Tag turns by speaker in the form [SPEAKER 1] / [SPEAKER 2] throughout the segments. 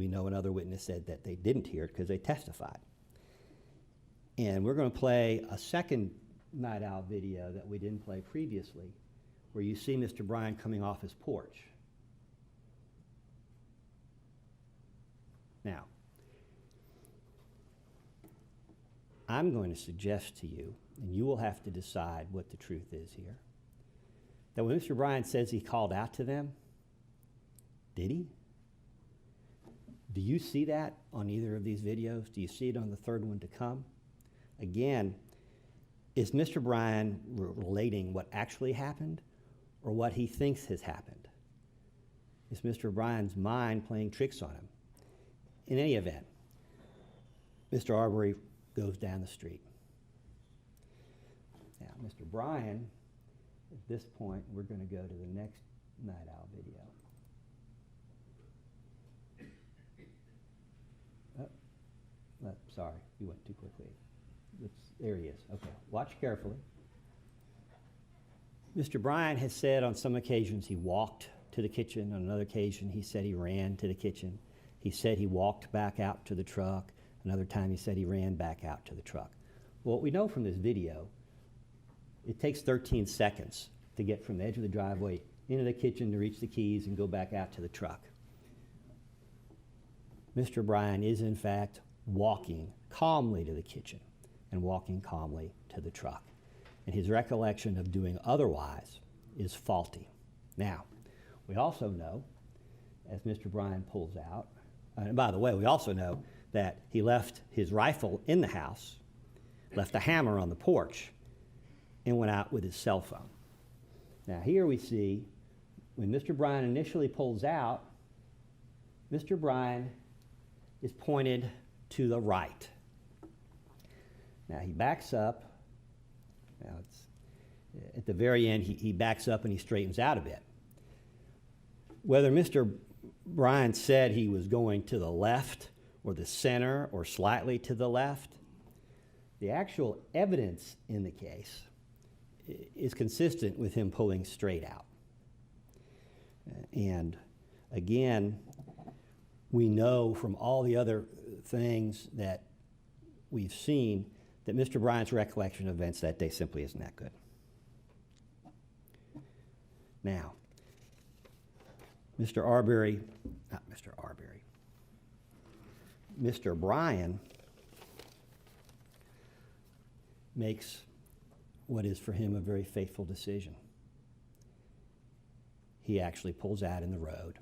[SPEAKER 1] We know another witness said that they didn't hear it because they testified. And we're going to play a second night owl video that we didn't play previously, where you see Mr. Bryan coming off his porch. Now, I'm going to suggest to you, and you will have to decide what the truth is here, that when Mr. Bryan says he called out to them, did he? Do you see that on either of these videos? Do you see it on the third one to come? Again, is Mr. Bryan relating what actually happened or what he thinks has happened? Is Mr. Bryan's mind playing tricks on him? In any event, Mr. Arbery goes down the street. Now, Mr. Bryan, at this point, we're going to go to the next night owl video. Sorry, you went too quickly. There he is. Okay, watch carefully. Mr. Bryan has said on some occasions he walked to the kitchen. On another occasion, he said he ran to the kitchen. He said he walked back out to the truck. Another time, he said he ran back out to the truck. Well, what we know from this video, it takes 13 seconds to get from the edge of the driveway into the kitchen to reach the keys and go back out to the truck. Mr. Bryan is, in fact, walking calmly to the kitchen and walking calmly to the truck. And his recollection of doing otherwise is faulty. Now, we also know, as Mr. Bryan pulls out, and by the way, we also know that he left his rifle in the house, left a hammer on the porch, and went out with his cell phone. Now, here we see when Mr. Bryan initially pulls out, Mr. Bryan is pointed to the right. Now, he backs up. Now, at the very end, he backs up and he straightens out a bit. Whether Mr. Bryan said he was going to the left or the center or slightly to the left, the actual evidence in the case is consistent with him pulling straight out. And again, we know from all the other things that we've seen that Mr. Bryan's recollection of events that day simply isn't that good. Now, Mr. Bryan makes what is for him a very faithful decision. He actually pulls out in the road.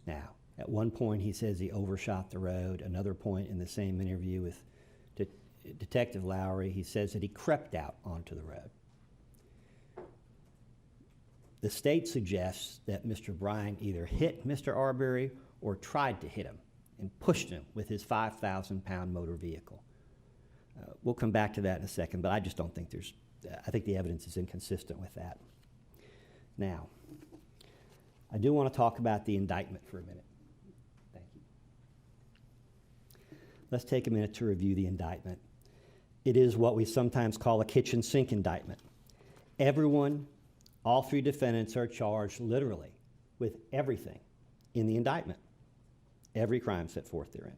[SPEAKER 1] Now, at one point he says he overshot the road. Another point in the same interview with Detective Lowry, he says that he crept out onto the road. The state suggests that Mr. Bryan either hit Mr. Arbery or tried to hit him and pushed him with his 5,000-pound motor vehicle. We'll come back to that in a second, but I just don't think I think the evidence is inconsistent with that. Now, I do want to talk about the indictment for a minute. Thank you. Let's take a minute to review the indictment. It is what we sometimes call a kitchen sink indictment. Everyone, all three defendants are charged literally with everything in the indictment, every crime set forth therein.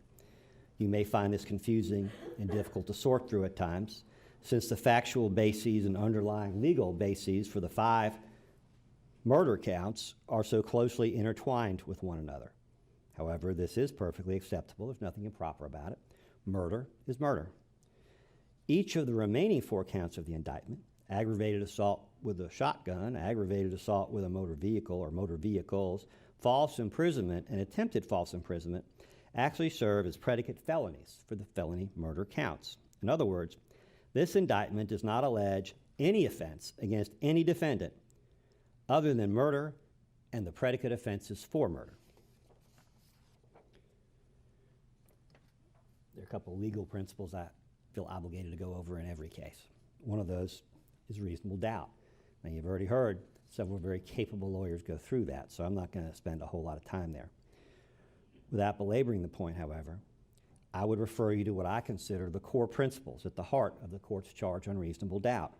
[SPEAKER 1] You may find this confusing and difficult to sort through at times, since the factual bases and underlying legal bases for the 5 murder counts are so closely intertwined with one another. However, this is perfectly acceptable. There's nothing improper about it. Murder is murder. Each of the remaining 4 counts of the indictment, aggravated assault with a shotgun, aggravated assault with a motor vehicle or motor vehicles, false imprisonment, and attempted false imprisonment, actually serve as predicate felonies for the felony murder counts. In other words, this indictment does not allege any offense against any defendant other than murder and the predicate offenses for murder. There are a couple of legal principles I feel obligated to go over in every case. One of those is reasonable doubt. Now, you've already heard several very capable lawyers go through that, so I'm not going to spend a whole lot of time there. Without belaboring the point, however, I would refer you to what I consider the core principles at the heart of the court's charge on reasonable doubt.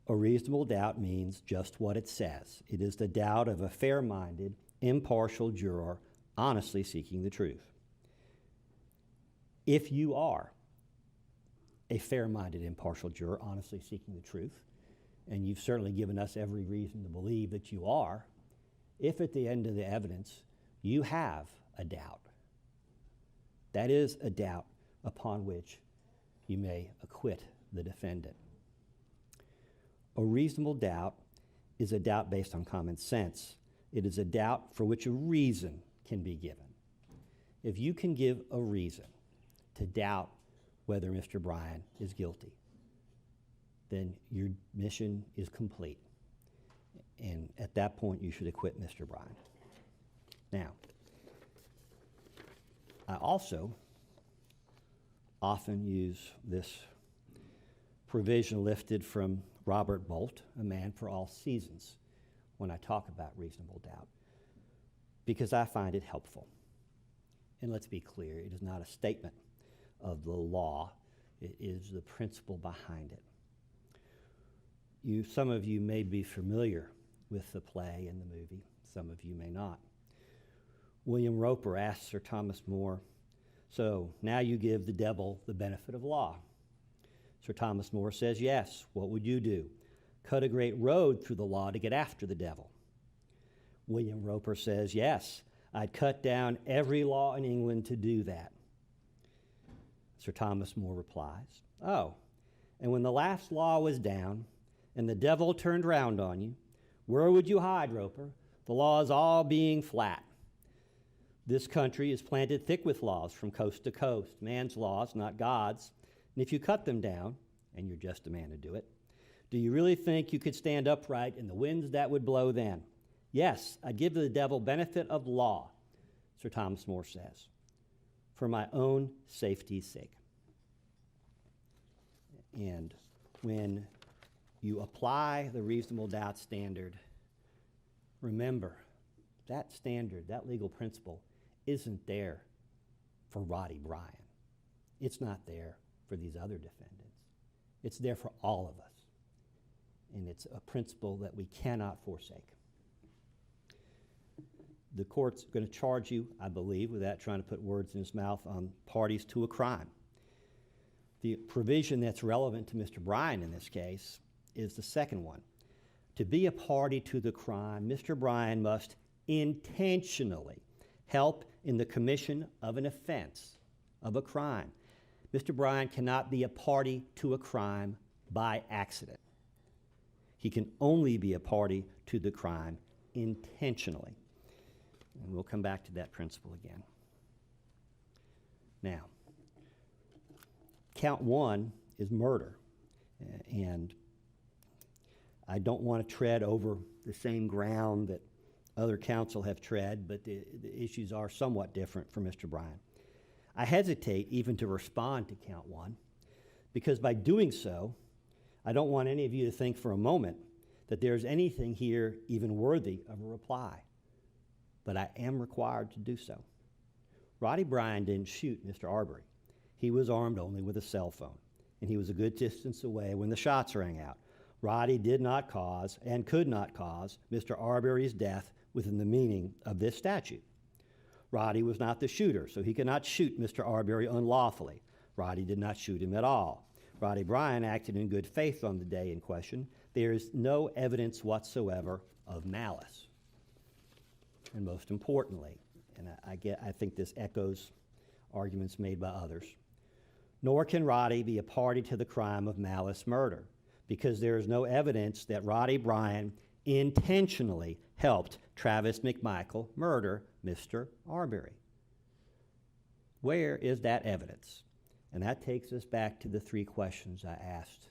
[SPEAKER 1] A reasonable doubt means just what it says. It is the doubt of a fair-minded, impartial juror honestly seeking the truth. If you are a fair-minded, impartial juror, honestly seeking the truth, and you've certainly given us every reason to believe that you are, if at the end of the evidence you have a doubt, that is a doubt upon which you may acquit the defendant. A reasonable doubt is a doubt based on common sense. It is a doubt for which a reason can be given. If you can give a reason to doubt whether Mr. Bryan is guilty, then your mission is complete. And at that point, you should acquit Mr. Bryan. Now, I also often use this provision lifted from Robert Bolt, A Man for All Seasons, when I talk about reasonable doubt, because I find it helpful. And let's be clear, it is not a statement of the law, it is the principle behind it. Some of you may be familiar with the play and the movie, some of you may not. William Roper asked Sir Thomas More, "So now you give the devil the benefit of law?" Sir Thomas More says, "Yes, what would you do? Cut a great road through the law to get after the devil?" William Roper says, "Yes, I'd cut down every law in England to do that." Sir Thomas More replies, "Oh, and when the last law was down and the devil turned round on you, where would you hide, Roper? The laws all being flat. This country is planted thick with laws from coast to coast, man's laws, not God's. And if you cut them down, and you're just a man to do it, do you really think you could stand upright in the winds that would blow then? Yes, I'd give the devil benefit of law," Sir Thomas More says, "for my own safety's sake." And when you apply the reasonable doubt standard, remember that standard, that legal principle, isn't there for Roddie Bryan. It's not there for these other defendants. It's there for all of us. And it's a principle that we cannot forsake. The court's going to charge you, I believe, without trying to put words in his mouth, on parties to a crime. The provision that's relevant to Mr. Bryan in this case is the second one. To be a party to the crime, Mr. Bryan must intentionally help in the commission of an offense, of a crime. Mr. Bryan cannot be a party to a crime by accident. He can only be a party to the crime intentionally. And we'll come back to that principle again. Now, count one is murder. And I don't want to tread over the same ground that other counsel have tread, but the issues are somewhat different for Mr. Bryan. I hesitate even to respond to count one, because by doing so, I don't want any of you to think for a moment that there's anything here even worthy of a reply. But I am required to do so. Roddie Bryan didn't shoot Mr. Arbery. He was armed only with a cell phone, and he was a good distance away when the shots rang out. Roddy did not cause and could not cause Mr. Arbery's death within the meaning of this statute. Roddy was not the shooter, so he could not shoot Mr. Arbery unlawfully. Roddy did not shoot him at all. Roddie Bryan acted in good faith on the day in question. There is no evidence whatsoever of malice. And most importantly, and I think this echoes arguments made by others, nor can Roddy be a party to the crime of malice murder, because there is no evidence that Roddie Bryan intentionally helped Travis McMichael murder Mr. Arbery. Where is that evidence? And that takes us back to the three questions I asked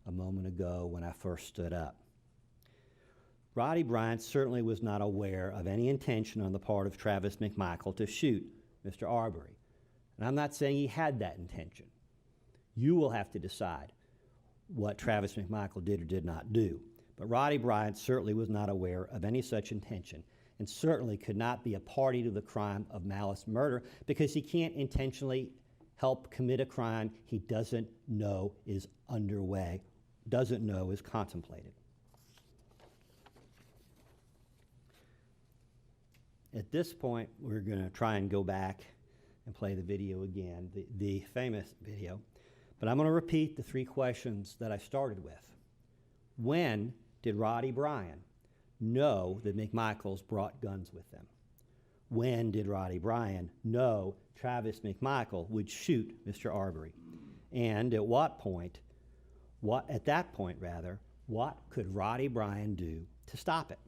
[SPEAKER 1] a moment ago when I first stood up. Roddie Bryan certainly was not aware of any intention on the part of Travis McMichael to shoot Mr. Arbery. And I'm not saying he had that intention. You will have to decide what Travis McMichael did or did not do. But Roddie Bryan certainly was not aware of any such intention, and certainly could not be a party to the crime of malice murder, because he can't intentionally help commit a crime he doesn't know is underway, doesn't know is contemplated. At this point, we're going to try and go back and play the video again, the famous video. But I'm going to repeat the 3 questions that I started with. When did Roddie Bryan know that McMichaels brought guns with them? When did Roddie Bryan know Travis McMichael would shoot Mr. Arbery? And at what point, what could Roddie Bryan do to stop it?